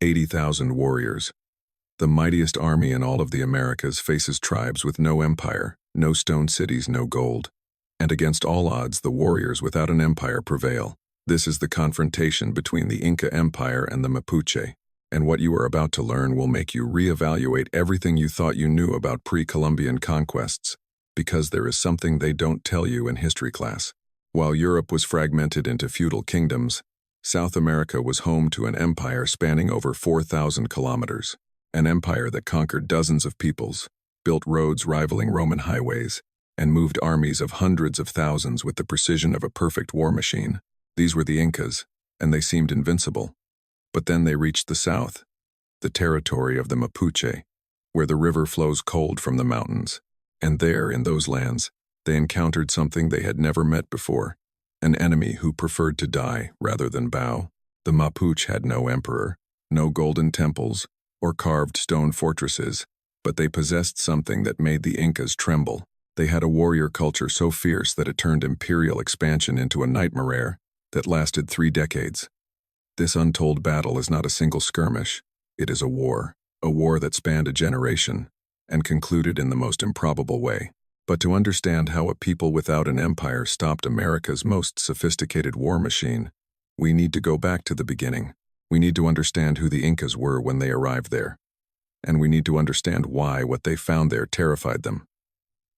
80,000 warriors. The mightiest army in all of the Americas faces tribes with no empire, no stone cities, no gold. And against all odds, the warriors without an empire prevail. This is the confrontation between the Inca Empire and the Mapuche. And what you are about to learn will make you reevaluate everything you thought you knew about pre-Columbian conquests, because there is something they don't tell you in history class. While Europe was fragmented into feudal kingdoms, South America was home to an empire spanning over 4,000 kilometers. An empire that conquered dozens of peoples, built roads rivaling Roman highways, and moved armies of hundreds of thousands with the precision of a perfect war machine. These were the Incas, and they seemed invincible. But then they reached the south, the territory of the Mapuche, where the river flows cold from the mountains. And there, in those lands, they encountered something they had never met before, an enemy who preferred to die rather than bow. The Mapuche had no emperor, no golden temples, or carved stone fortresses, but they possessed something that made the Incas tremble. They had a warrior culture so fierce that it turned imperial expansion into a nightmare that lasted 3 decades. This untold battle is not a single skirmish. It is a war that spanned a generation and concluded in the most improbable way. But to understand how a people without an empire stopped America's most sophisticated war machine, we need to go back to the beginning. We need to understand who the Incas were when they arrived there. And we need to understand why what they found there terrified them.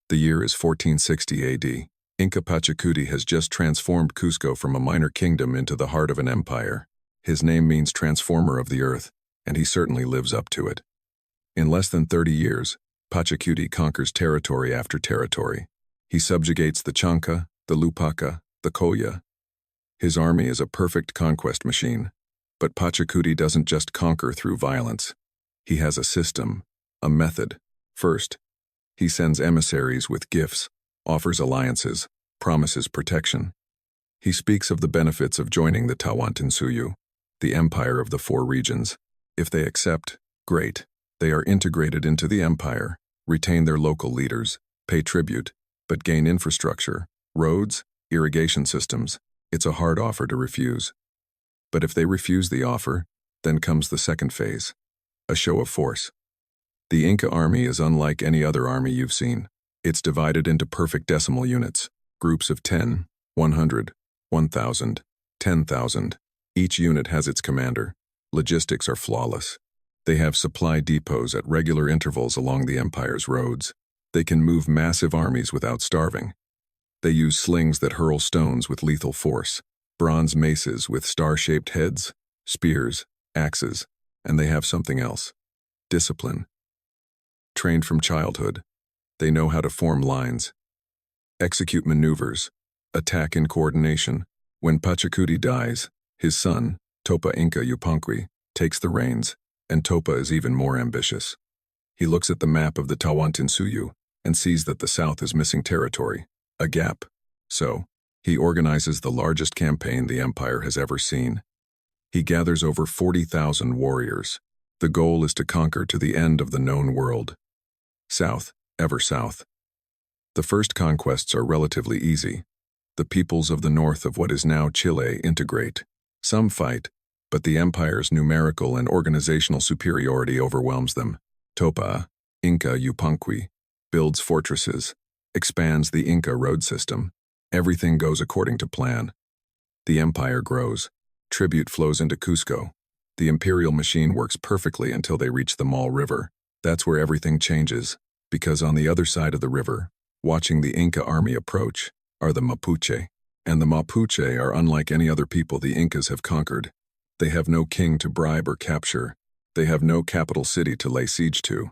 The year is 1460 AD. Inca Pachacuti has just transformed Cusco from a minor kingdom into the heart of an empire. His name means transformer of the earth, and he certainly lives up to it. In less than 30 years, Pachacuti conquers territory after territory. He subjugates the Chanca, the Lupaca, the Colla. His army is a perfect conquest machine. But Pachacuti doesn't just conquer through violence. He has a system, a method. First, he sends emissaries with gifts, offers alliances, promises protection. He speaks of the benefits of joining the Tawantinsuyu, the empire of the 4 regions. If they accept, great. They are integrated into the empire, retain their local leaders, pay tribute, but gain infrastructure, roads, irrigation systems. It's a hard offer to refuse. But if they refuse the offer, then comes the second phase, a show of force. The Inca army is unlike any other army you've seen. It's divided into perfect decimal units, groups of 10, 100, 1,000, 10,000. Each unit has its commander. Logistics are flawless. They have supply depots at regular intervals along the empire's roads. They can move massive armies without starving. They use slings that hurl stones with lethal force, bronze maces with star-shaped heads, spears, axes, and they have something else: discipline. Trained from childhood, they know how to form lines, execute maneuvers, attack in coordination. When Pachacuti dies, his son, Topa Inca Yupanqui, takes the reins, and Topa is even more ambitious. He looks at the map of the Tawantinsuyu and sees that the south is missing territory, a gap. So, he organizes the largest campaign the empire has ever seen. He gathers over 40,000 warriors. The goal is to conquer to the end of the known world. South, ever south. The first conquests are relatively easy. The peoples of the north of what is now Chile integrate. Some fight, but the empire's numerical and organizational superiority overwhelms them. Topa, Inca Yupanqui, builds fortresses, expands the Inca road system. Everything goes according to plan. The empire grows. Tribute flows into Cusco. The imperial machine works perfectly until they reach the Mal River. That's where everything changes, because on the other side of the river, watching the Inca army approach, are the Mapuche. And the Mapuche are unlike any other people the Incas have conquered. They have no king to bribe or capture. They have no capital city to lay siege to.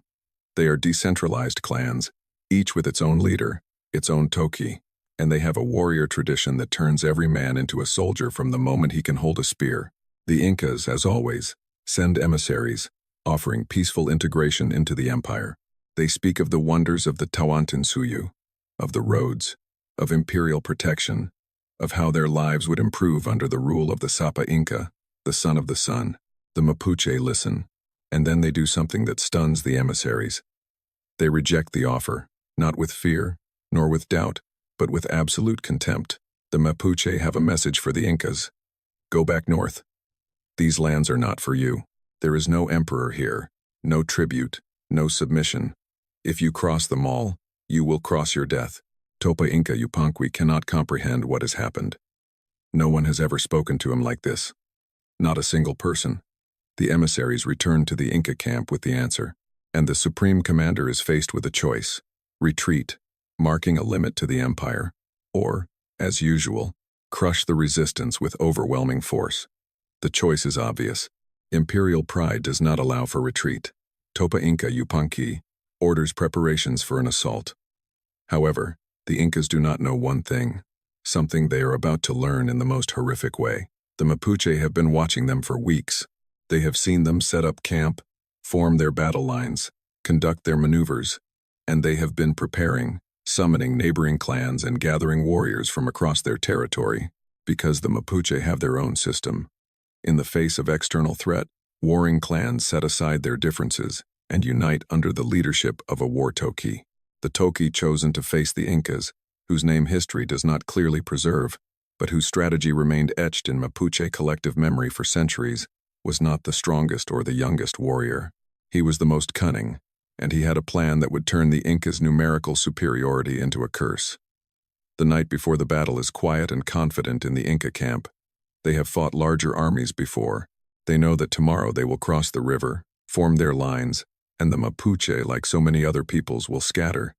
They are decentralized clans, each with its own leader, its own toki, and they have a warrior tradition that turns every man into a soldier from the moment he can hold a spear. The Incas, as always, send emissaries, offering peaceful integration into the empire. They speak of the wonders of the Tawantinsuyu, of the roads, of imperial protection, of how their lives would improve under the rule of the Sapa Inca, the son of the sun. The Mapuche listen, and then they do something that stuns the emissaries. They reject the offer, not with fear, nor with doubt, but with absolute contempt. The Mapuche have a message for the Incas. Go back north. These lands are not for you. There is no emperor here, no tribute, no submission. If you cross the mall, you will cross your death. Topa Inca Yupanqui cannot comprehend what has happened. No one has ever spoken to him like this. Not a single person. The emissaries return to the Inca camp with the answer, and the supreme commander is faced with a choice: retreat, marking a limit to the empire, or, as usual, crush the resistance with overwhelming force. The choice is obvious. Imperial pride does not allow for retreat. Topa Inca Yupanqui orders preparations for an assault. However, the Incas do not know one thing, something they are about to learn in the most horrific way. The Mapuche have been watching them for weeks. They have seen them set up camp, form their battle lines, conduct their maneuvers, and they have been preparing, summoning neighboring clans and gathering warriors from across their territory, because the Mapuche have their own system. In the face of external threat, warring clans set aside their differences and unite under the leadership of a war toki. The toki chosen to face the Incas, whose name history does not clearly preserve, but whose strategy remained etched in Mapuche collective memory for centuries, was not the strongest or the youngest warrior. He was the most cunning, and he had a plan that would turn the Incas' numerical superiority into a curse. The night before the battle is quiet and confident in the Inca camp. They have fought larger armies before. They know that tomorrow they will cross the river, form their lines, and the Mapuche, like so many other peoples, will scatter.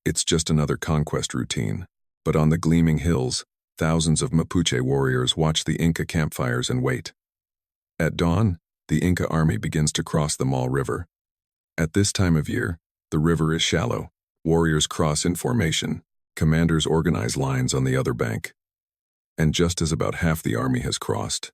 It's just another conquest routine. But on the gleaming hills, thousands of Mapuche warriors watch the Inca campfires and wait. At dawn, the Inca army begins to cross the Mal River. At this time of year, the river is shallow. Warriors cross in formation. Commanders organize lines on the other bank. And just as about half the army has crossed,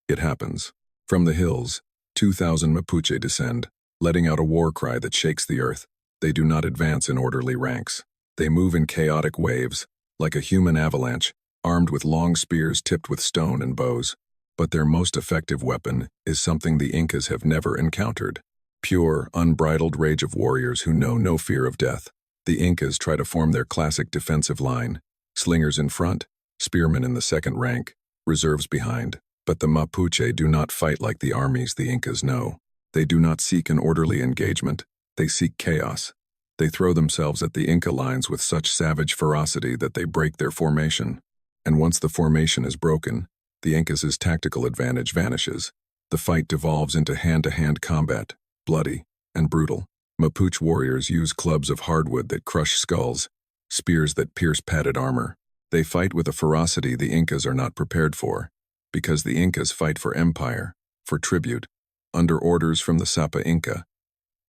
it happens. From the hills, 2,000 Mapuche descend, letting out a war cry that shakes the earth. They do not advance in orderly ranks. They move in chaotic waves, like a human avalanche, armed with long spears tipped with stone and bows. But their most effective weapon is something the Incas have never encountered: pure, unbridled rage of warriors who know no fear of death. The Incas try to form their classic defensive line: slingers in front, spearmen in the second rank, reserves behind. But the Mapuche do not fight like the armies the Incas know. They do not seek an orderly engagement. They seek chaos. They throw themselves at the Inca lines with such savage ferocity that they break their formation. And once the formation is broken, the Incas' tactical advantage vanishes. The fight devolves into hand-to-hand combat, bloody and brutal. Mapuche warriors use clubs of hardwood that crush skulls, spears that pierce padded armor. They fight with a ferocity the Incas are not prepared for, because the Incas fight for empire, for tribute, under orders from the Sapa Inca,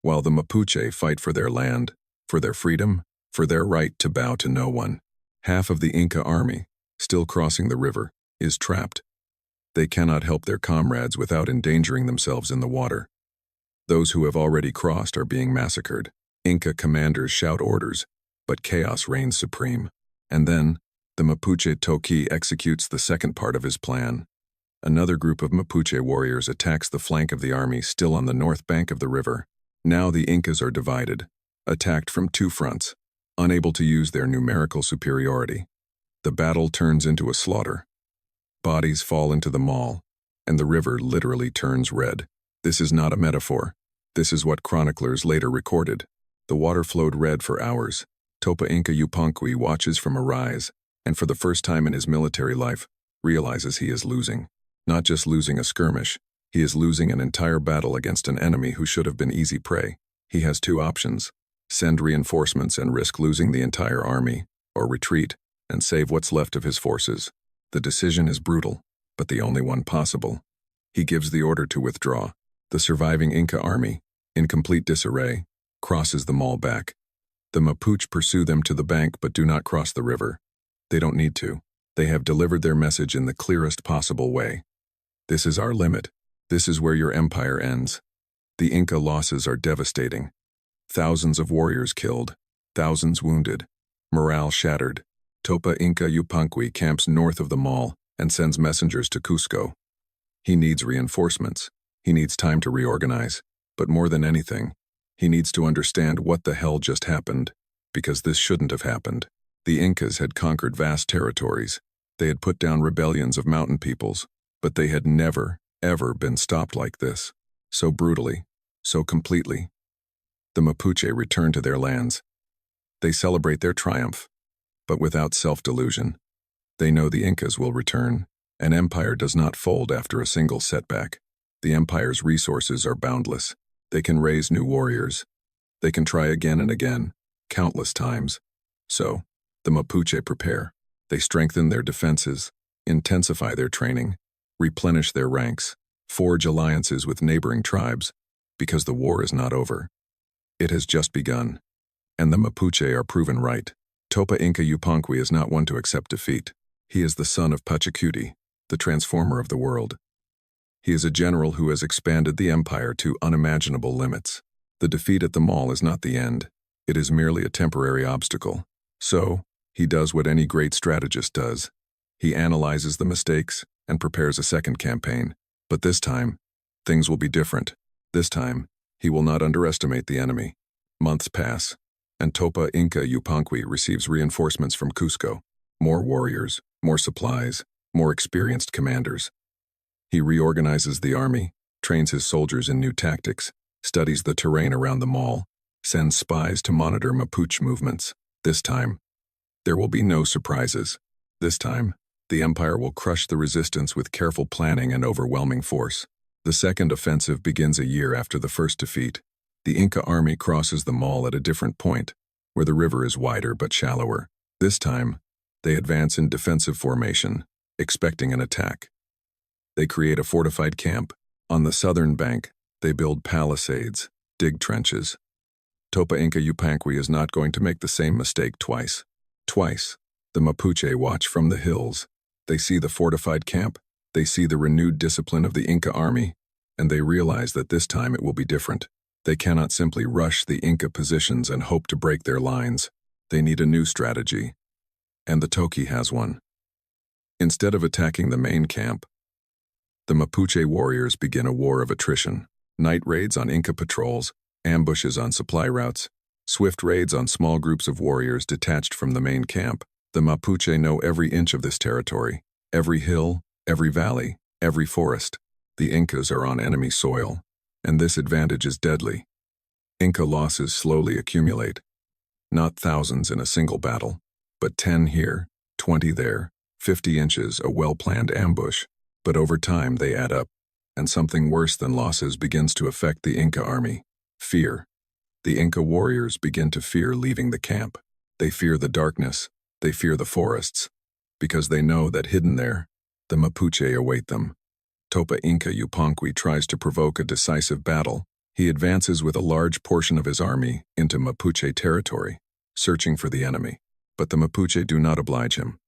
while the Mapuche fight for their land, for their freedom, for their right to bow to no one. Half of the Inca army, still crossing the river, is trapped. They cannot help their comrades without endangering themselves in the water. Those who have already crossed are being massacred. Inca commanders shout orders, but chaos reigns supreme. And then, the Mapuche Toki executes the second part of his plan. Another group of Mapuche warriors attacks the flank of the army still on the north bank of the river. Now the Incas are divided, attacked from two fronts, unable to use their numerical superiority. The battle turns into a slaughter. Bodies fall into the Mal, and the river literally turns red. This is not a metaphor. This is what chroniclers later recorded. The water flowed red for hours. Topa Inca Yupanqui watches from a rise, and for the first time in his military life, realizes he is losing. Not just losing a skirmish, he is losing an entire battle against an enemy who should have been easy prey. He has two options: send reinforcements and risk losing the entire army, or retreat and save what's left of his forces. The decision is brutal, but the only one possible. He gives the order to withdraw. The surviving Inca army, in complete disarray, crosses the Mal back. The Mapuche pursue them to the bank but do not cross the river. They don't need to. They have delivered their message in the clearest possible way. This is our limit. This is where your empire ends. The Inca losses are devastating. Thousands of warriors killed, thousands wounded, morale shattered. Topa Inca Yupanqui camps north of the Mal and sends messengers to Cusco. He needs reinforcements. He needs time to reorganize. But more than anything, he needs to understand what the hell just happened, because this shouldn't have happened. The Incas had conquered vast territories. They had put down rebellions of mountain peoples, but they had never, ever been stopped like this. so brutally, so completely. The Mapuche return to their lands. They celebrate their triumph, but without self-delusion. They know the Incas will return. An empire does not fold after a single setback. The empire's resources are boundless. They can raise new warriors. They can try again and again, countless times. So, the Mapuche prepare. They strengthen their defenses, intensify their training, replenish their ranks, forge alliances with neighboring tribes, because the war is not over. It has just begun. And the Mapuche are proven right. Topa Inca Yupanqui is not one to accept defeat. He is the son of Pachacuti, the transformer of the world. He is a general who has expanded the empire to unimaginable limits. The defeat at the mall is not the end. It is merely a temporary obstacle. So, he does what any great strategist does. He analyzes the mistakes and prepares a second campaign. But this time, things will be different. This time, he will not underestimate the enemy. Months pass, and Topa Inca Yupanqui receives reinforcements from Cusco. More warriors, more supplies, more experienced commanders. He reorganizes the army, trains his soldiers in new tactics, studies the terrain around the mall, sends spies to monitor Mapuche movements. This time, there will be no surprises. This time, the empire will crush the resistance with careful planning and overwhelming force. The second offensive begins a year after the first defeat. The Inca army crosses the mall at a different point, where the river is wider but shallower. This time, they advance in defensive formation, expecting an attack. They create a fortified camp. On the southern bank, they build palisades, dig trenches. Topa Inca Yupanqui is not going to make the same mistake twice. Twice, the Mapuche watch from the hills. They see the fortified camp, they see the renewed discipline of the Inca army, and they realize that this time it will be different. They cannot simply rush the Inca positions and hope to break their lines. They need a new strategy. And the Toki has one. Instead of attacking the main camp, the Mapuche warriors begin a war of attrition. Night raids on Inca patrols, ambushes on supply routes, swift raids on small groups of warriors detached from the main camp. The Mapuche know every inch of this territory, every hill, every valley, every forest. The Incas are on enemy soil, and this advantage is deadly. Inca losses slowly accumulate. Not thousands in a single battle, but 10 here, 20 there, 50 inches, a well-planned ambush. But over time they add up, and something worse than losses begins to affect the Inca army. Fear. The Inca warriors begin to fear leaving the camp. They fear the darkness. They fear the forests, because they know that hidden there, the Mapuche await them. Topa Inca Yupanqui tries to provoke a decisive battle. He advances with a large portion of his army into Mapuche territory, searching for the enemy. But the Mapuche do not oblige him.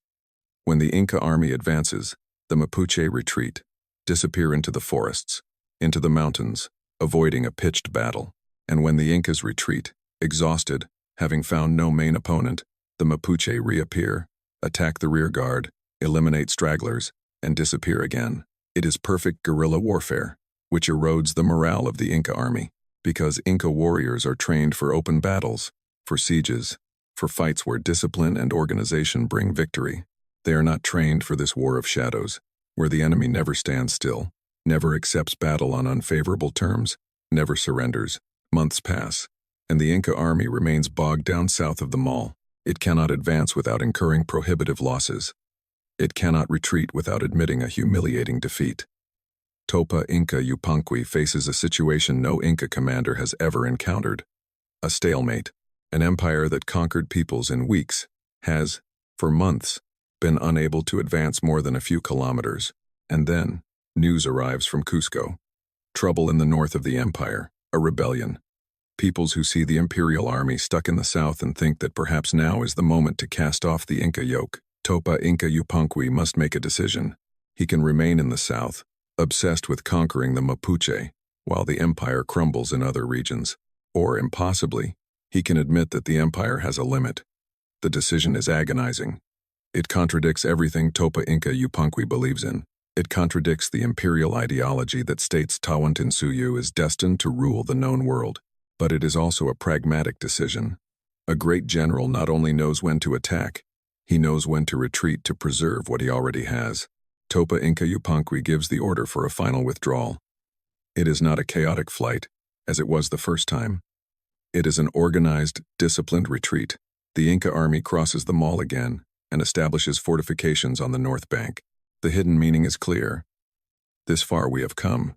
When the Inca army advances, the Mapuche retreat, disappear into the forests, into the mountains, avoiding a pitched battle. And when the Incas retreat, exhausted, having found no main opponent, the Mapuche reappear, attack the rear guard, eliminate stragglers, and disappear again. It is perfect guerrilla warfare, which erodes the morale of the Inca army, because Inca warriors are trained for open battles, for sieges, for fights where discipline and organization bring victory. They are not trained for this war of shadows, where the enemy never stands still, never accepts battle on unfavorable terms, never surrenders. Months pass, and the Inca army remains bogged down south of the mall. It cannot advance without incurring prohibitive losses. It cannot retreat without admitting a humiliating defeat. Topa Inca Yupanqui faces a situation no Inca commander has ever encountered. A stalemate. An empire that conquered peoples in weeks has, for months, been unable to advance more than a few kilometers. And then, news arrives from Cusco. Trouble in the north of the empire, a rebellion. Peoples who see the imperial army stuck in the south and think that perhaps now is the moment to cast off the Inca yoke. Topa Inca Yupanqui must make a decision. He can remain in the south, obsessed with conquering the Mapuche, while the empire crumbles in other regions. Or, impossibly, he can admit that the empire has a limit. The decision is agonizing. It contradicts everything Topa Inca Yupanqui believes in. It contradicts the imperial ideology that states Tawantinsuyu is destined to rule the known world. But it is also a pragmatic decision. A great general not only knows when to attack, he knows when to retreat to preserve what he already has. Topa Inca Yupanqui gives the order for a final withdrawal. It is not a chaotic flight, as it was the first time. It is an organized, disciplined retreat. The Inca army crosses the mall again and establishes fortifications on the north bank. The hidden meaning is clear. This far we have come.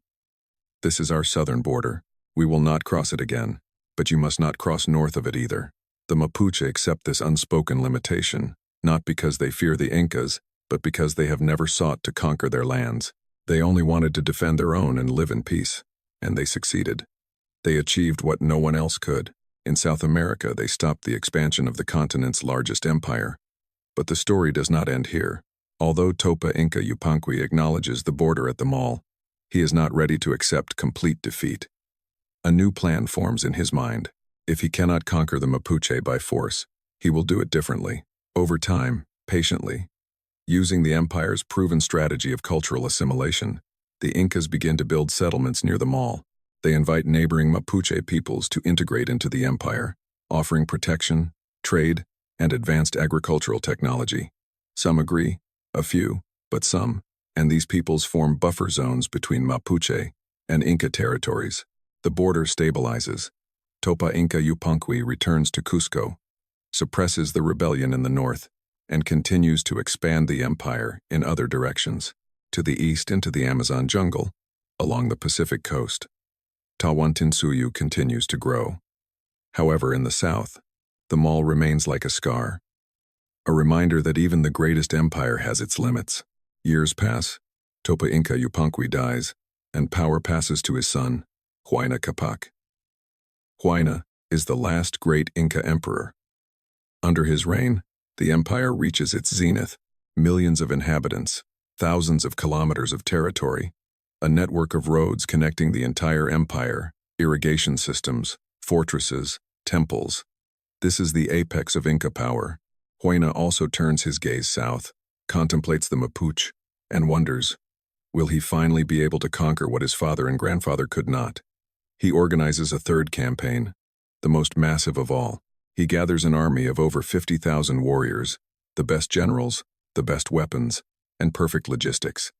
This is our southern border. We will not cross it again, but you must not cross north of it either. The Mapuche accept this unspoken limitation, not because they fear the Incas, but because they have never sought to conquer their lands. They only wanted to defend their own and live in peace, and they succeeded. They achieved what no one else could. In South America, they stopped the expansion of the continent's largest empire. But the story does not end here. Although Topa Inca Yupanqui acknowledges the border at the mall, he is not ready to accept complete defeat. A new plan forms in his mind. If he cannot conquer the Mapuche by force, he will do it differently, over time, patiently. Using the empire's proven strategy of cultural assimilation, the Incas begin to build settlements near the mall. They invite neighboring Mapuche peoples to integrate into the empire, offering protection, trade, and advanced agricultural technology. Some agree, a few, but some, and these peoples form buffer zones between Mapuche and Inca territories. The border stabilizes. Topa Inca Yupanqui returns to Cusco, suppresses the rebellion in the north, and continues to expand the empire in other directions, to the east into the Amazon jungle, along the Pacific coast. Tawantinsuyu continues to grow. However, in the south, the mall remains like a scar, a reminder that even the greatest empire has its limits. Years pass, Topa Inca Yupanqui dies, and power passes to his son, Huayna Capac. Huayna is the last great Inca emperor. Under his reign, the empire reaches its zenith, millions of inhabitants, thousands of kilometers of territory, a network of roads connecting the entire empire, irrigation systems, fortresses, temples. This is the apex of Inca power. Huayna also turns his gaze south, contemplates the Mapuche, and wonders, will he finally be able to conquer what his father and grandfather could not? He organizes a third campaign, the most massive of all. He gathers an army of over 50,000 warriors, the best generals, the best weapons, and perfect logistics.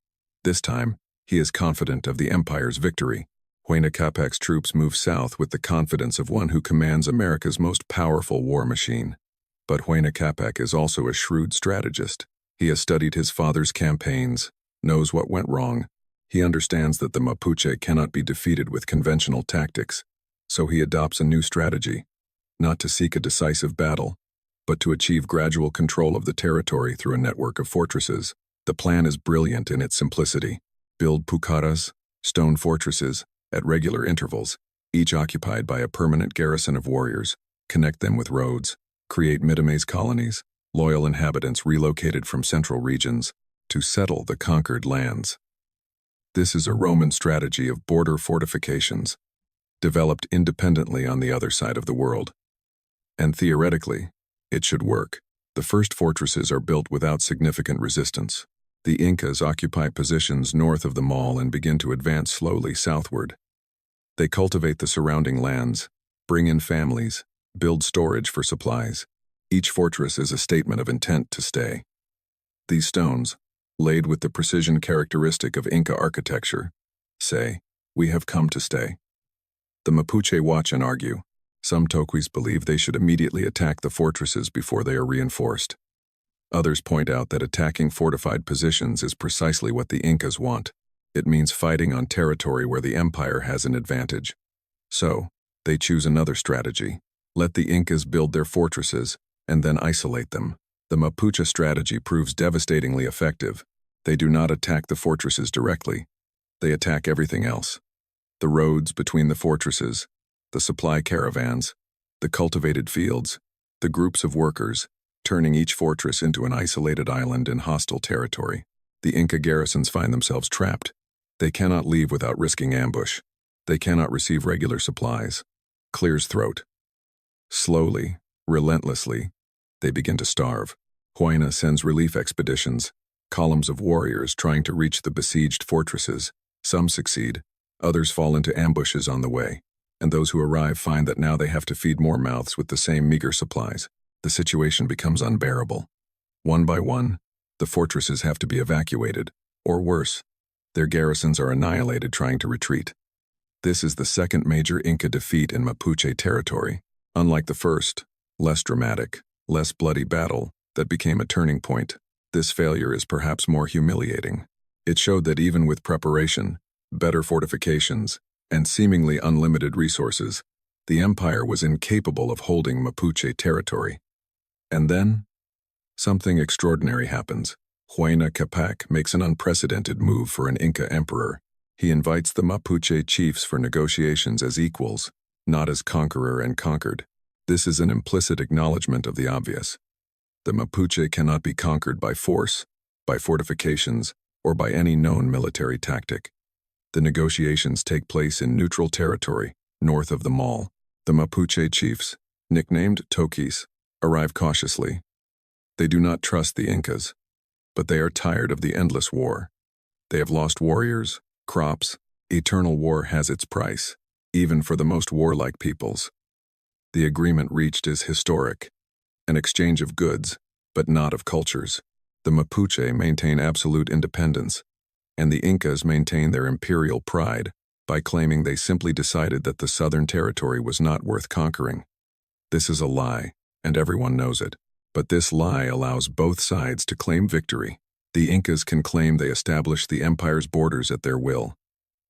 This time, he is confident of the empire's victory. Huayna Capac's troops move south with the confidence of one who commands America's most powerful war machine. But Huayna Capac is also a shrewd strategist. He has studied his father's campaigns, knows what went wrong. He understands that the Mapuche cannot be defeated with conventional tactics, so he adopts a new strategy, not to seek a decisive battle, but to achieve gradual control of the territory through a network of fortresses. The plan is brilliant in its simplicity. Build pucaras, stone fortresses, at regular intervals, each occupied by a permanent garrison of warriors. Connect them with roads. Create Mitamese colonies, loyal inhabitants relocated from central regions, to settle the conquered lands. This is a Roman strategy of border fortifications, developed independently on the other side of the world. And theoretically, it should work. The first fortresses are built without significant resistance. The Incas occupy positions north of the mall and begin to advance slowly southward. They cultivate the surrounding lands, bring in families, build storage for supplies. Each fortress is a statement of intent to stay. These stones, laid with the precision characteristic of Inca architecture, say, "We have come to stay." The Mapuche watch and argue. Some Toquis believe they should immediately attack the fortresses before they are reinforced. Others point out that attacking fortified positions is precisely what the Incas want. It means fighting on territory where the empire has an advantage. So, they choose another strategy. Let the Incas build their fortresses and then isolate them. The Mapuche strategy proves devastatingly effective. They do not attack the fortresses directly. They attack everything else. The roads between the fortresses, the supply caravans, the cultivated fields, the groups of workers, turning each fortress into an isolated island in hostile territory. The Inca garrisons find themselves trapped. They cannot leave without risking ambush. They cannot receive regular supplies. Clears throat. Slowly, relentlessly, they begin to starve. Huayna sends relief expeditions, columns of warriors trying to reach the besieged fortresses. Some succeed, others fall into ambushes on the way, and those who arrive find that now they have to feed more mouths with the same meager supplies. The situation becomes unbearable. One by one, the fortresses have to be evacuated, or worse, their garrisons are annihilated trying to retreat. This is the second major Inca defeat in Mapuche territory. Unlike the first, less dramatic, less bloody battle that became a turning point, this failure is perhaps more humiliating. It showed that even with preparation, better fortifications, and seemingly unlimited resources, the empire was incapable of holding Mapuche territory. And then, something extraordinary happens. Huayna Capac makes an unprecedented move for an Inca emperor. He invites the Mapuche chiefs for negotiations as equals, not as conqueror and conquered. This is an implicit acknowledgement of the obvious. The Mapuche cannot be conquered by force, by fortifications, or by any known military tactic. The negotiations take place in neutral territory, north of the mall. The Mapuche chiefs, nicknamed Toquis, arrive cautiously. They do not trust the Incas, but they are tired of the endless war. They have lost warriors, crops. Eternal war has its price, even for the most warlike peoples. The agreement reached is historic, an exchange of goods, but not of cultures. The Mapuche maintain absolute independence, and the Incas maintain their imperial pride by claiming they simply decided that the southern territory was not worth conquering. This is a lie, and everyone knows it. But this lie allows both sides to claim victory. The Incas can claim they established the empire's borders at their will,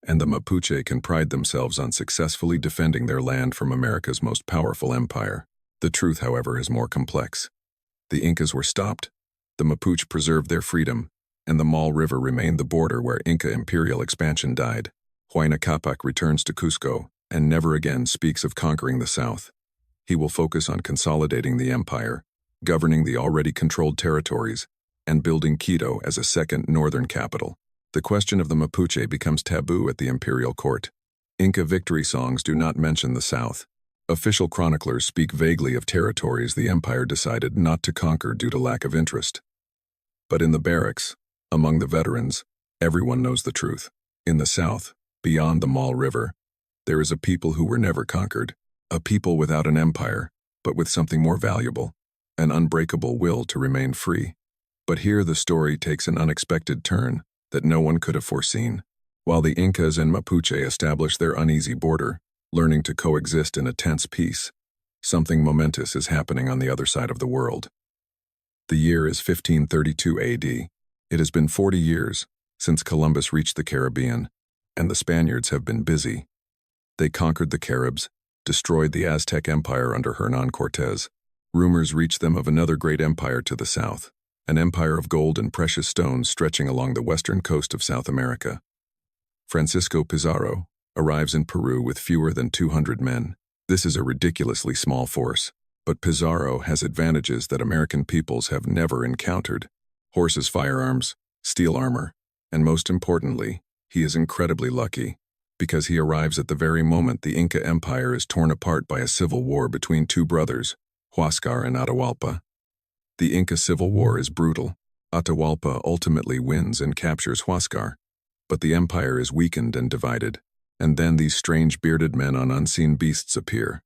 and the Mapuche can pride themselves on successfully defending their land from America's most powerful empire. The truth, however, is more complex. The Incas were stopped, the Mapuche preserved their freedom, and the Mal River remained the border where Inca imperial expansion died. Huayna Capac returns to Cusco and never again speaks of conquering the south. He will focus on consolidating the empire, governing the already controlled territories, and building Quito as a second northern capital. The question of the Mapuche becomes taboo at the imperial court. Inca victory songs do not mention the south. Official chroniclers speak vaguely of territories the empire decided not to conquer due to lack of interest. But in the barracks, among the veterans, everyone knows the truth. In the south, beyond the Mal River, there is a people who were never conquered, a people without an empire, but with something more valuable, an unbreakable will to remain free. But here the story takes an unexpected turn that no one could have foreseen. While the Incas and Mapuche establish their uneasy border, learning to coexist in a tense peace, something momentous is happening on the other side of the world. The year is 1532 AD. It has been 40 years since Columbus reached the Caribbean, and the Spaniards have been busy. They conquered the Caribs, destroyed the Aztec Empire under Hernán Cortés. Rumors reach them of another great empire to the south, an empire of gold and precious stones stretching along the western coast of South America. Francisco Pizarro arrives in Peru with fewer than 200 men. This is a ridiculously small force, but Pizarro has advantages that American peoples have never encountered: horses, firearms, steel armor, and most importantly, he is incredibly lucky, because he arrives at the very moment the Inca Empire is torn apart by a civil war between two brothers, Huáscar and Atahualpa. The Inca Civil War is brutal. Atahualpa ultimately wins and captures Huáscar, but the empire is weakened and divided, and then these strange bearded men on unseen beasts appear.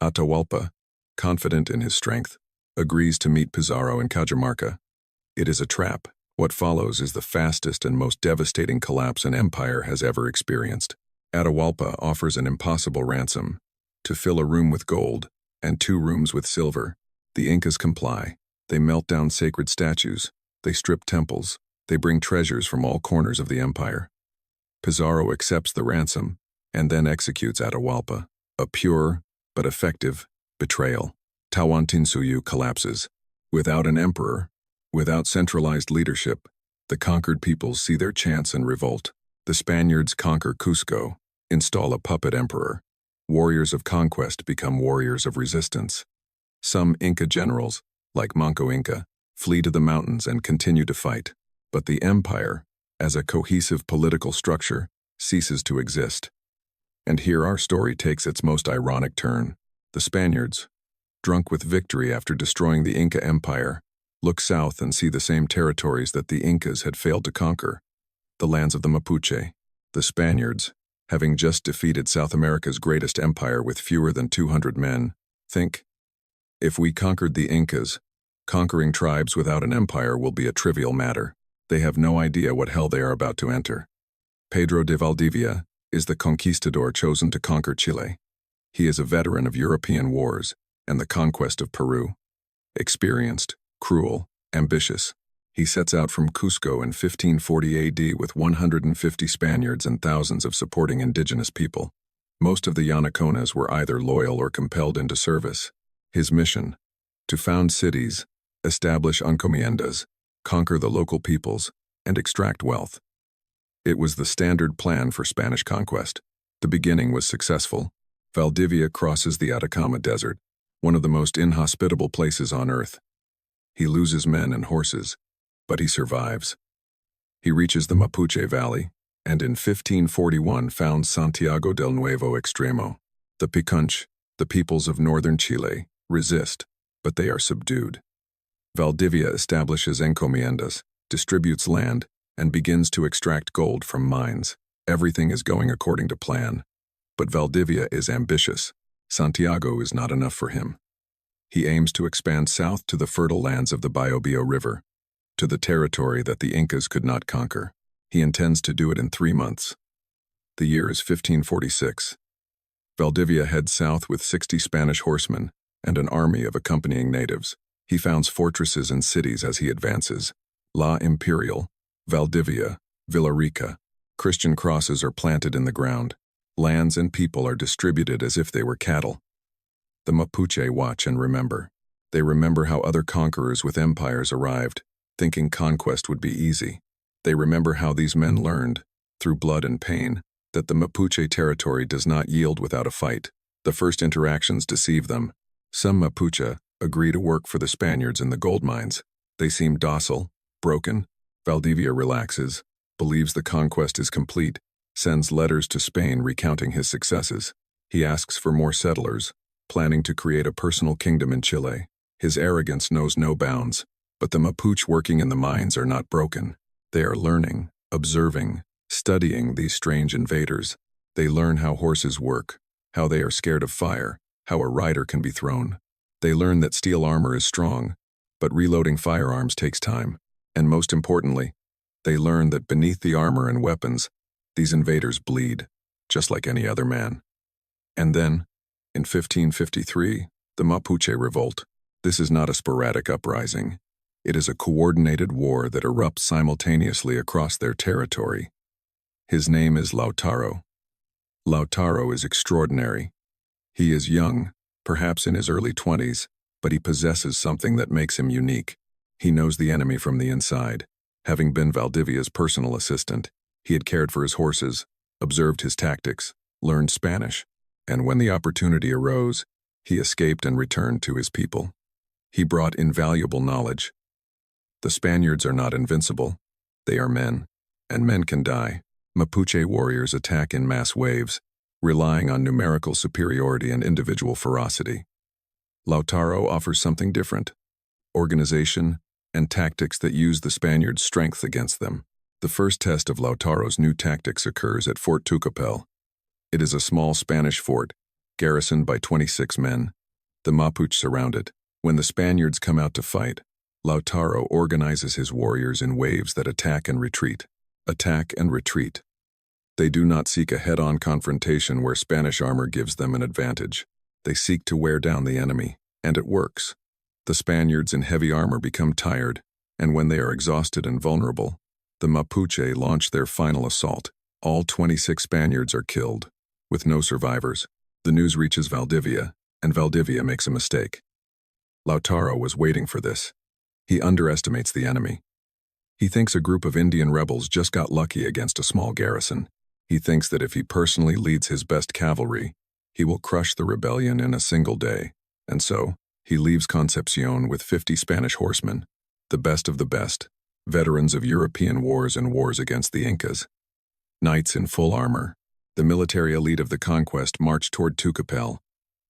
Atahualpa, confident in his strength, agrees to meet Pizarro in Cajamarca. It is a trap. What follows is the fastest and most devastating collapse an empire has ever experienced. Atahualpa offers an impossible ransom: to fill a room with gold and 2 rooms with silver. The Incas comply. They melt down sacred statues. They strip temples. They bring treasures from all corners of the empire. Pizarro accepts the ransom and then executes Atahualpa. A pure, but effective, betrayal. Tawantinsuyu collapses. Without an emperor, without centralized leadership, the conquered peoples see their chance and revolt. The Spaniards conquer Cusco, install a puppet emperor. Warriors of conquest become warriors of resistance. Some Inca generals, like Manco Inca, flee to the mountains and continue to fight. But the empire, as a cohesive political structure, ceases to exist. And here our story takes its most ironic turn. The Spaniards, drunk with victory after destroying the Inca Empire, look south and see the same territories that the Incas had failed to conquer, the lands of the Mapuche. The Spaniards, having just defeated South America's greatest empire with fewer than 200 men, think, if we conquered the Incas, conquering tribes without an empire will be a trivial matter. They have no idea what hell they are about to enter. Pedro de Valdivia, is the conquistador chosen to conquer Chile. He is a veteran of European wars and the conquest of Peru. Experienced, cruel, ambitious, he sets out from Cusco in 1540 AD with 150 Spaniards and thousands of supporting indigenous people. Most of the Yanaconas were either loyal or compelled into service. His mission: to found cities, establish encomiendas, conquer the local peoples, and extract wealth. It was the standard plan for Spanish conquest. The beginning was successful. Valdivia crosses the Atacama Desert, one of the most inhospitable places on earth. He loses men and horses, but he survives. He reaches the Mapuche Valley, and in 1541 founds Santiago del Nuevo Extremo. The Picunche, the peoples of northern Chile, resist, but they are subdued. Valdivia establishes encomiendas, distributes land, and begins to extract gold from mines. Everything is going according to plan. But Valdivia is ambitious. Santiago is not enough for him. He aims to expand south to the fertile lands of the Biobío River, to the territory that the Incas could not conquer. He intends to do it in 3 months. The year is 1546. Valdivia heads south with 60 Spanish horsemen and an army of accompanying natives. He founds fortresses and cities as he advances. La Imperial, Valdivia, Villarica. Christian crosses are planted in the ground. Lands and people are distributed as if they were cattle. The Mapuche watch and remember. They remember how other conquerors with empires arrived, thinking conquest would be easy. They remember how these men learned, through blood and pain, that the Mapuche territory does not yield without a fight. The first interactions deceive them. Some Mapuche agree to work for the Spaniards in the gold mines. They seem docile, broken. Valdivia relaxes, believes the conquest is complete, sends letters to Spain recounting his successes. He asks for more settlers, planning to create a personal kingdom in Chile. His arrogance knows no bounds, but the Mapuche working in the mines are not broken. They are learning, observing, studying these strange invaders. They learn how horses work, how they are scared of fire, how a rider can be thrown. They learn that steel armor is strong, but reloading firearms takes time. And most importantly, they learn that beneath the armor and weapons, these invaders bleed, just like any other man. And then, in 1553, the Mapuche revolt. This is not a sporadic uprising. It is a coordinated war that erupts simultaneously across their territory. His name is Lautaro. Lautaro is extraordinary. He is young, perhaps in his early 20s, but he possesses something that makes him unique. He knows the enemy from the inside. Having been Valdivia's personal assistant, he had cared for his horses, observed his tactics, learned Spanish, and when the opportunity arose, he escaped and returned to his people. He brought invaluable knowledge. The Spaniards are not invincible. They are men, and men can die. Mapuche warriors attack in mass waves, relying on numerical superiority and individual ferocity. Lautaro offers something different: organization and tactics that use the Spaniards' strength against them. The first test of Lautaro's new tactics occurs at Fort Tucapel. It is a small Spanish fort, garrisoned by 26 men. The Mapuche surround it. When the Spaniards come out to fight, Lautaro organizes his warriors in waves that attack and retreat. Attack and retreat. They do not seek a head-on confrontation where Spanish armor gives them an advantage. They seek to wear down the enemy, and it works. The Spaniards in heavy armor become tired, and when they are exhausted and vulnerable, the Mapuche launch their final assault. All 26 Spaniards are killed, with no survivors. The news reaches Valdivia, and Valdivia makes a mistake. Lautaro was waiting for this. He underestimates the enemy. He thinks a group of Indian rebels just got lucky against a small garrison. He thinks that if he personally leads his best cavalry, he will crush the rebellion in a single day, and so he leaves Concepcion with 50 Spanish horsemen, the best of the best, veterans of European wars and wars against the Incas. Knights in full armor, the military elite of the conquest march toward Tucapel,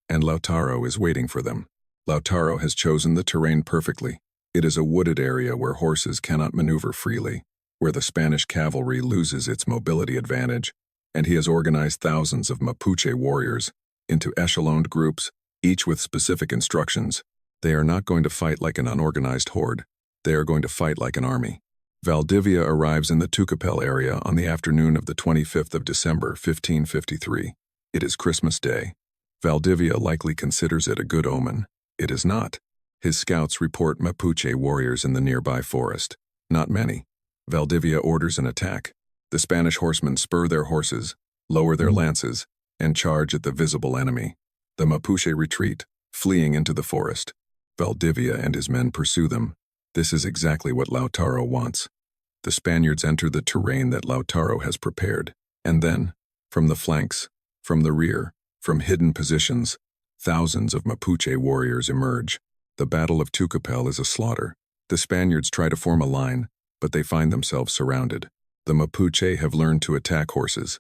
and Lautaro is waiting for them. Lautaro has chosen the terrain perfectly. It is a wooded area where horses cannot maneuver freely, where the Spanish cavalry loses its mobility advantage, and he has organized thousands of Mapuche warriors into echeloned groups, each with specific instructions. They are not going to fight like an unorganized horde. They are going to fight like an army. Valdivia arrives in the Tucapel area on the afternoon of the 25th of December, 1553. It is Christmas Day. Valdivia likely considers it a good omen. It is not. His scouts report Mapuche warriors in the nearby forest. Not many. Valdivia orders an attack. The Spanish horsemen spur their horses, lower their lances, and charge at the visible enemy. The Mapuche retreat, fleeing into the forest. Valdivia and his men pursue them. This is exactly what Lautaro wants. The Spaniards enter the terrain that Lautaro has prepared, and then, from the flanks, from the rear, from hidden positions, thousands of Mapuche warriors emerge. The Battle of Tucapel is a slaughter. The Spaniards try to form a line, but they find themselves surrounded. The Mapuche have learned to attack horses.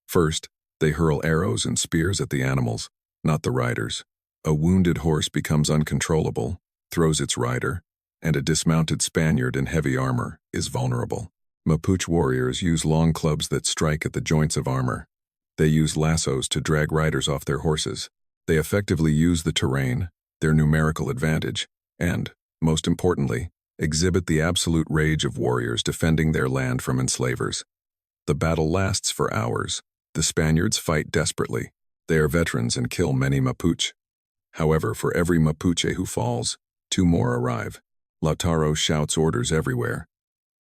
First, they hurl arrows and spears at the animals, not the riders. A wounded horse becomes uncontrollable, throws its rider, and a dismounted Spaniard in heavy armor is vulnerable. Mapuche warriors use long clubs that strike at the joints of armor. They use lassos to drag riders off their horses. They effectively use the terrain, their numerical advantage, and, most importantly, exhibit the absolute rage of warriors defending their land from enslavers. The battle lasts for hours. The Spaniards fight desperately. They are veterans and kill many Mapuche. However, for every Mapuche who falls, 2 more arrive. Lautaro shouts orders everywhere,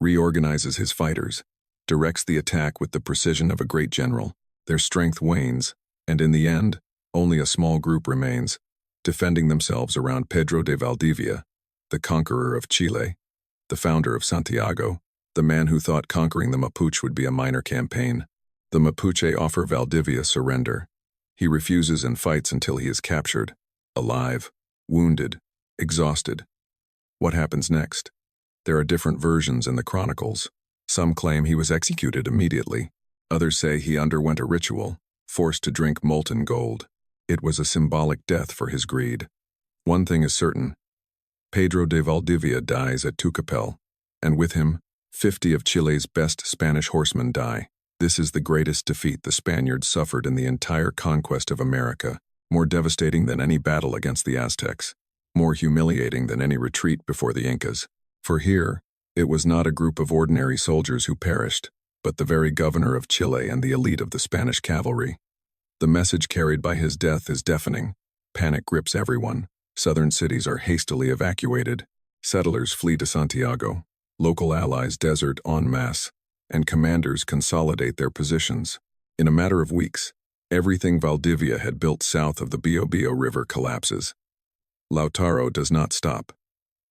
reorganizes his fighters, directs the attack with the precision of a great general. Their strength wanes, and in the end, only a small group remains, defending themselves around Pedro de Valdivia, the conqueror of Chile, the founder of Santiago, the man who thought conquering the Mapuche would be a minor campaign. The Mapuche offer Valdivia surrender. He refuses and fights until he is captured, alive, wounded, exhausted. What happens next? There are different versions in the chronicles. Some claim he was executed immediately. Others say he underwent a ritual, forced to drink molten gold. It was a symbolic death for his greed. One thing is certain. Pedro de Valdivia dies at Tucapel, and with him, 50 of Chile's best Spanish horsemen die. This is the greatest defeat the Spaniards suffered in the entire conquest of America, more devastating than any battle against the Aztecs, more humiliating than any retreat before the Incas. For here, it was not a group of ordinary soldiers who perished, but the very governor of Chile and the elite of the Spanish cavalry. The message carried by his death is deafening. Panic grips everyone. Southern cities are hastily evacuated. Settlers flee to Santiago. Local allies desert en masse, and commanders consolidate their positions. In a matter of weeks, everything Valdivia had built south of the Biobío River collapses. Lautaro does not stop.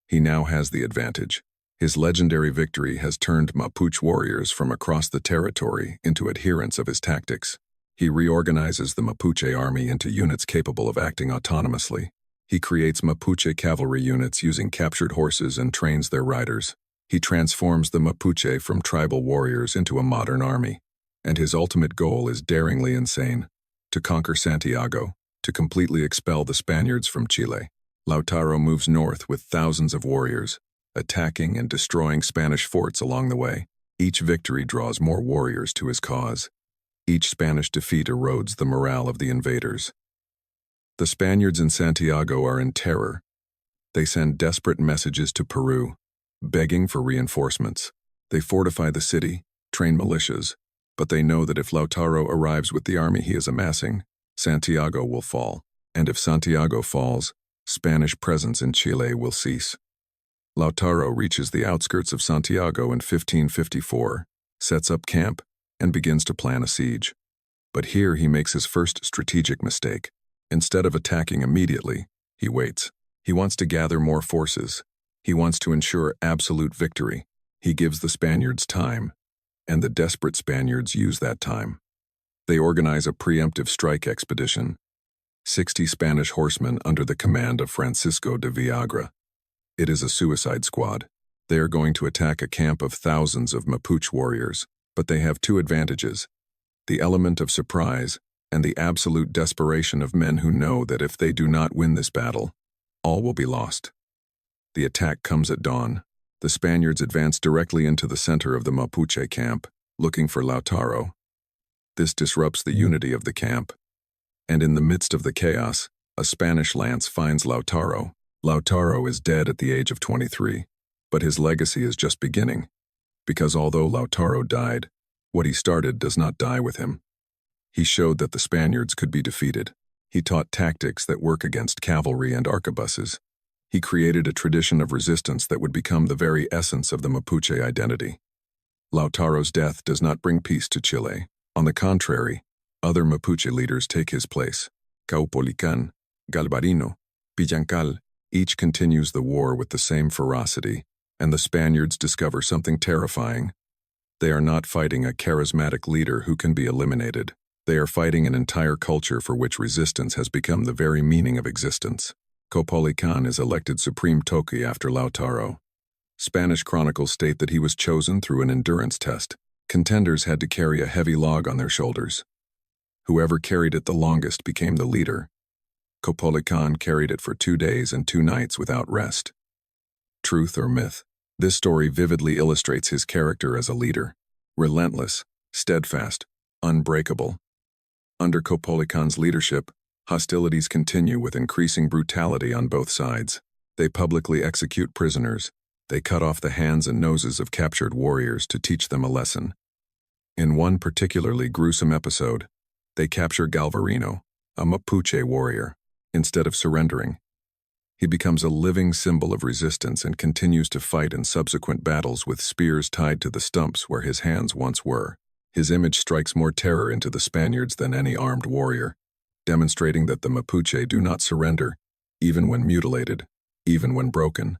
He now has the advantage. His legendary victory has turned Mapuche warriors from across the territory into adherents of his tactics. He reorganizes the Mapuche army into units capable of acting autonomously. He creates Mapuche cavalry units using captured horses and trains their riders. He transforms the Mapuche from tribal warriors into a modern army. And his ultimate goal is daringly insane: to conquer Santiago, to completely expel the Spaniards from Chile. Lautaro moves north with thousands of warriors, attacking and destroying Spanish forts along the way. Each victory draws more warriors to his cause. Each Spanish defeat erodes the morale of the invaders. The Spaniards in Santiago are in terror. They send desperate messages to Peru, begging for reinforcements. They fortify the city, train militias, but they know that if Lautaro arrives with the army he is amassing, Santiago will fall. And if Santiago falls, Spanish presence in Chile will cease. Lautaro reaches the outskirts of Santiago in 1554, sets up camp, and begins to plan a siege. But here he makes his first strategic mistake. Instead of attacking immediately, he waits. He wants to gather more forces. He wants to ensure absolute victory. He gives the Spaniards time, and the desperate Spaniards use that time. They organize a preemptive strike expedition. 60 Spanish horsemen under the command of Francisco de Villagra. It is a suicide squad. They are going to attack a camp of thousands of Mapuche warriors, but they have 2 advantages: the element of surprise and the absolute desperation of men who know that if they do not win this battle, all will be lost. The attack comes at dawn. The Spaniards advance directly into the center of the Mapuche camp, looking for Lautaro. This disrupts the unity of the camp. And in the midst of the chaos, a Spanish lance finds Lautaro. Lautaro is dead at the age of 23, but his legacy is just beginning. Because although Lautaro died, what he started does not die with him. He showed that the Spaniards could be defeated. He taught tactics that work against cavalry and arquebuses. He created a tradition of resistance that would become the very essence of the Mapuche identity. Lautaro's death does not bring peace to Chile. On the contrary, other Mapuche leaders take his place. Caupolicán, Galvarino, Pillancal, each continues the war with the same ferocity, and the Spaniards discover something terrifying. They are not fighting a charismatic leader who can be eliminated. They are fighting an entire culture for which resistance has become the very meaning of existence. Caupolicán is elected supreme toqui after Lautaro. Spanish chronicles state that he was chosen through an endurance test. Contenders had to carry a heavy log on their shoulders. Whoever carried it the longest became the leader. Caupolicán carried it for 2 days and 2 nights without rest. Truth or myth? This story vividly illustrates his character as a leader. Relentless, steadfast, unbreakable. Under Caupolicán's leadership, hostilities continue with increasing brutality on both sides. They publicly execute prisoners. They cut off the hands and noses of captured warriors to teach them a lesson. In one particularly gruesome episode, they capture Galvarino, a Mapuche warrior. Instead of surrendering, he becomes a living symbol of resistance and continues to fight in subsequent battles with spears tied to the stumps where his hands once were. His image strikes more terror into the Spaniards than any armed warrior, demonstrating that the Mapuche do not surrender, even when mutilated, even when broken.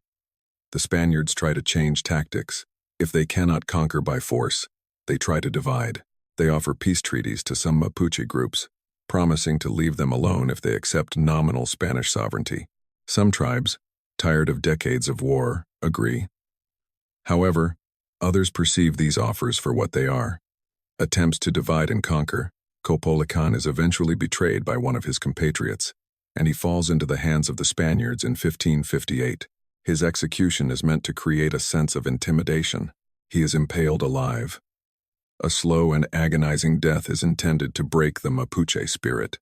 The Spaniards try to change tactics. If they cannot conquer by force, they try to divide. They offer peace treaties to some Mapuche groups, promising to leave them alone if they accept nominal Spanish sovereignty. Some tribes, tired of decades of war, agree. However, others perceive these offers for what they are. Attempts to divide and conquer. Caupolicán is eventually betrayed by one of his compatriots, and he falls into the hands of the Spaniards in 1558. His execution is meant to create a sense of intimidation. He is impaled alive. A slow and agonizing death is intended to break the Mapuche spirit.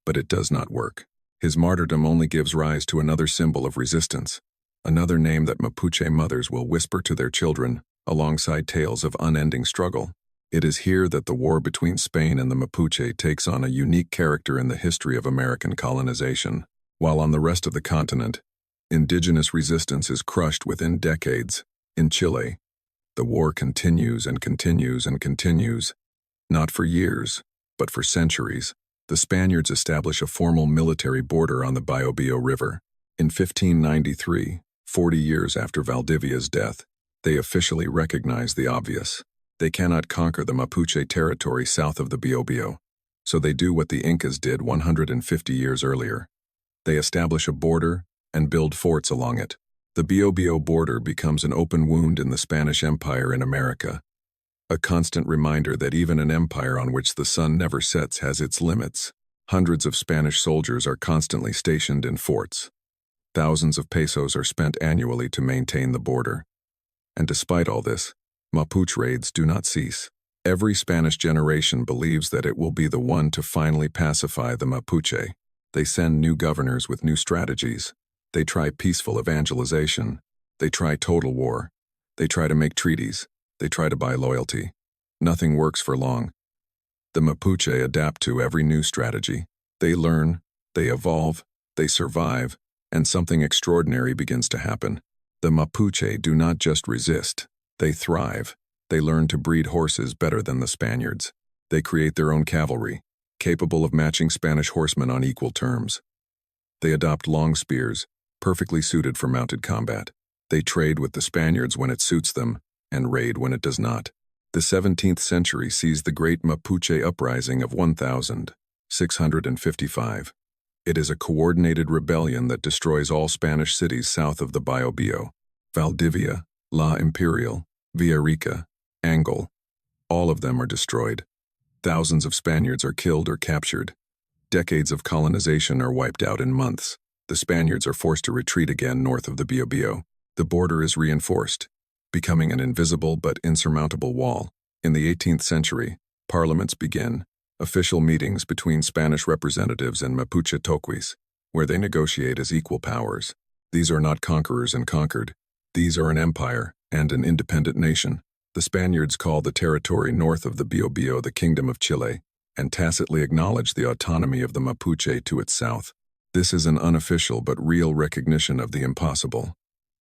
But it does not work. His martyrdom only gives rise to another symbol of resistance, another name that Mapuche mothers will whisper to their children, alongside tales of unending struggle. It is here that the war between Spain and the Mapuche takes on a unique character in the history of American colonization. While on the rest of the continent, indigenous resistance is crushed within decades. In Chile, the war continues and continues and continues, not for years, but for centuries. The Spaniards establish a formal military border on the Biobío River. In 1593, 40 years after Valdivia's death, they officially recognize the obvious. They cannot conquer the Mapuche territory south of the Biobío, so they do what the Incas did 150 years earlier. They establish a border and build forts along it. The Biobío border becomes an open wound in the Spanish Empire in America, a constant reminder that even an empire on which the sun never sets has its limits. Hundreds of Spanish soldiers are constantly stationed in forts. Thousands of pesos are spent annually to maintain the border. And despite all this, Mapuche raids do not cease. Every Spanish generation believes that it will be the one to finally pacify the Mapuche. They send new governors with new strategies. They try peaceful evangelization. They try total war. They try to make treaties. They try to buy loyalty. Nothing works for long. The Mapuche adapt to every new strategy. They learn, they evolve, they survive, and something extraordinary begins to happen. The Mapuche do not just resist, they thrive. They learn to breed horses better than the Spaniards. They create their own cavalry, capable of matching Spanish horsemen on equal terms. They adopt long spears, perfectly suited for mounted combat. They trade with the Spaniards when it suits them, and raid when it does not. The 17th century sees the Great Mapuche Uprising of 1655. It is a coordinated rebellion that destroys all Spanish cities south of the Biobío: Valdivia, La Imperial, Villarrica, Angol. All of them are destroyed. Thousands of Spaniards are killed or captured. Decades of colonization are wiped out in months. The Spaniards are forced to retreat again north of the Biobío. The border is reinforced, becoming an invisible but insurmountable wall. In the 18th century, parliaments begin, official meetings between Spanish representatives and Mapuche toquis, where they negotiate as equal powers. These are not conquerors and conquered. These are an empire and an independent nation. The Spaniards call the territory north of the Biobío the Kingdom of Chile, and tacitly acknowledge the autonomy of the Mapuche to its south. This is an unofficial but real recognition of the impossible.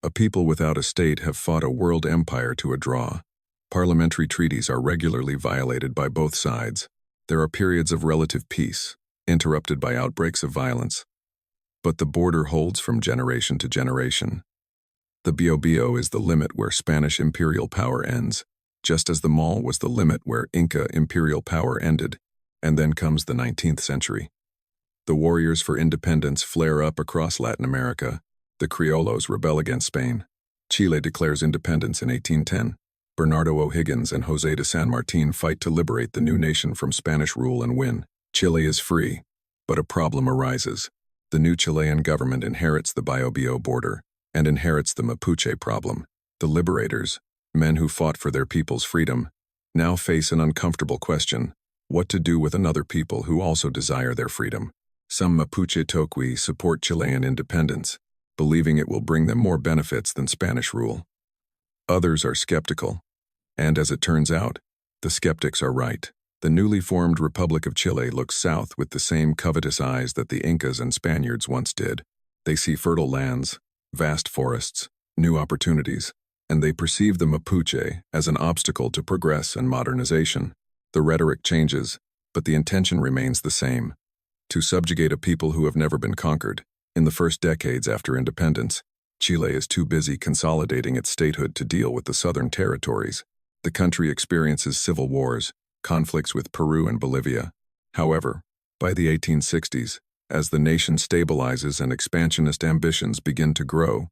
A people without a state have fought a world empire to a draw. Parliamentary treaties are regularly violated by both sides. There are periods of relative peace, interrupted by outbreaks of violence. But the border holds from generation to generation. The Biobío is the limit where Spanish imperial power ends, just as the Mall was the limit where Inca imperial power ended, and then comes the 19th century. The warriors for independence flare up across Latin America. The Criollos rebel against Spain. Chile declares independence in 1810. Bernardo O'Higgins and José de San Martín fight to liberate the new nation from Spanish rule and win. Chile is free, but a problem arises. The new Chilean government inherits the Biobío border and inherits the Mapuche problem. The liberators, men who fought for their people's freedom, now face an uncomfortable question: what to do with another people who also desire their freedom. Some Mapuche Toqui support Chilean independence, believing it will bring them more benefits than Spanish rule. Others are skeptical, and as it turns out, the skeptics are right. The newly formed Republic of Chile looks south with the same covetous eyes that the Incas and Spaniards once did. They see fertile lands, vast forests, new opportunities, and they perceive the Mapuche as an obstacle to progress and modernization. The rhetoric changes, but the intention remains the same: to subjugate a people who have never been conquered. In the first decades after independence, Chile is too busy consolidating its statehood to deal with the southern territories. The country experiences civil wars, conflicts with Peru and Bolivia. However, by the 1860s, as the nation stabilizes and expansionist ambitions begin to grow,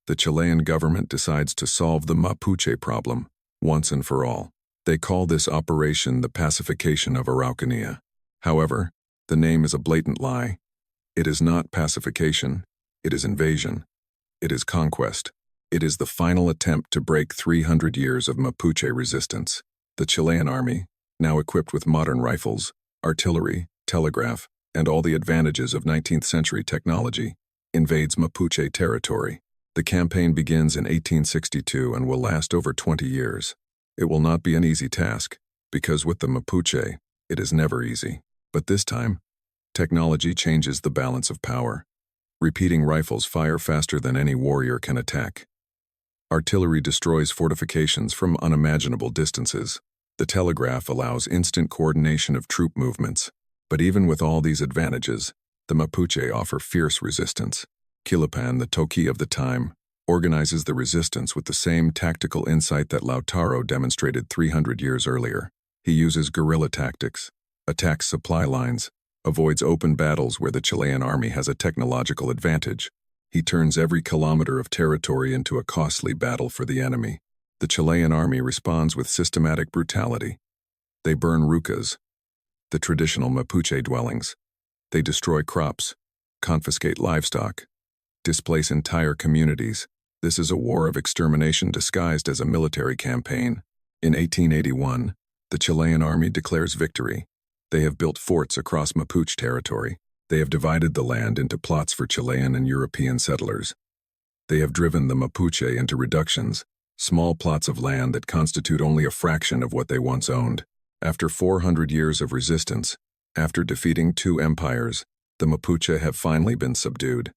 the Chilean government decides to solve the Mapuche problem once and for all. They call this operation the pacification of Araucanía. However, the name is a blatant lie. It is not pacification, it is invasion. It is conquest. It is the final attempt to break 300 years of Mapuche resistance. The Chilean army, now equipped with modern rifles, artillery, telegraph, and all the advantages of 19th century technology, invades Mapuche territory. The campaign begins in 1862 and will last over 20 years. It will not be an easy task, because with the Mapuche, it is never easy. But this time, technology changes the balance of power. Repeating rifles fire faster than any warrior can attack. Artillery destroys fortifications from unimaginable distances. The telegraph allows instant coordination of troop movements. But even with all these advantages, the Mapuche offer fierce resistance. Quilipan, the Toqui of the time, organizes the resistance with the same tactical insight that Lautaro demonstrated 300 years earlier. He uses guerrilla tactics, attacks supply lines, avoids open battles where the Chilean army has a technological advantage. He turns every kilometer of territory into a costly battle for the enemy. The Chilean army responds with systematic brutality. They burn rucas, the traditional Mapuche dwellings. They destroy crops, confiscate livestock, displace entire communities. This is a war of extermination disguised as a military campaign. In 1881, the Chilean army declares victory. They have built forts across Mapuche territory. They have divided the land into plots for Chilean and European settlers. They have driven the Mapuche into reductions, small plots of land that constitute only a fraction of what they once owned. After 400 years of resistance, after defeating two empires, the Mapuche have finally been subdued.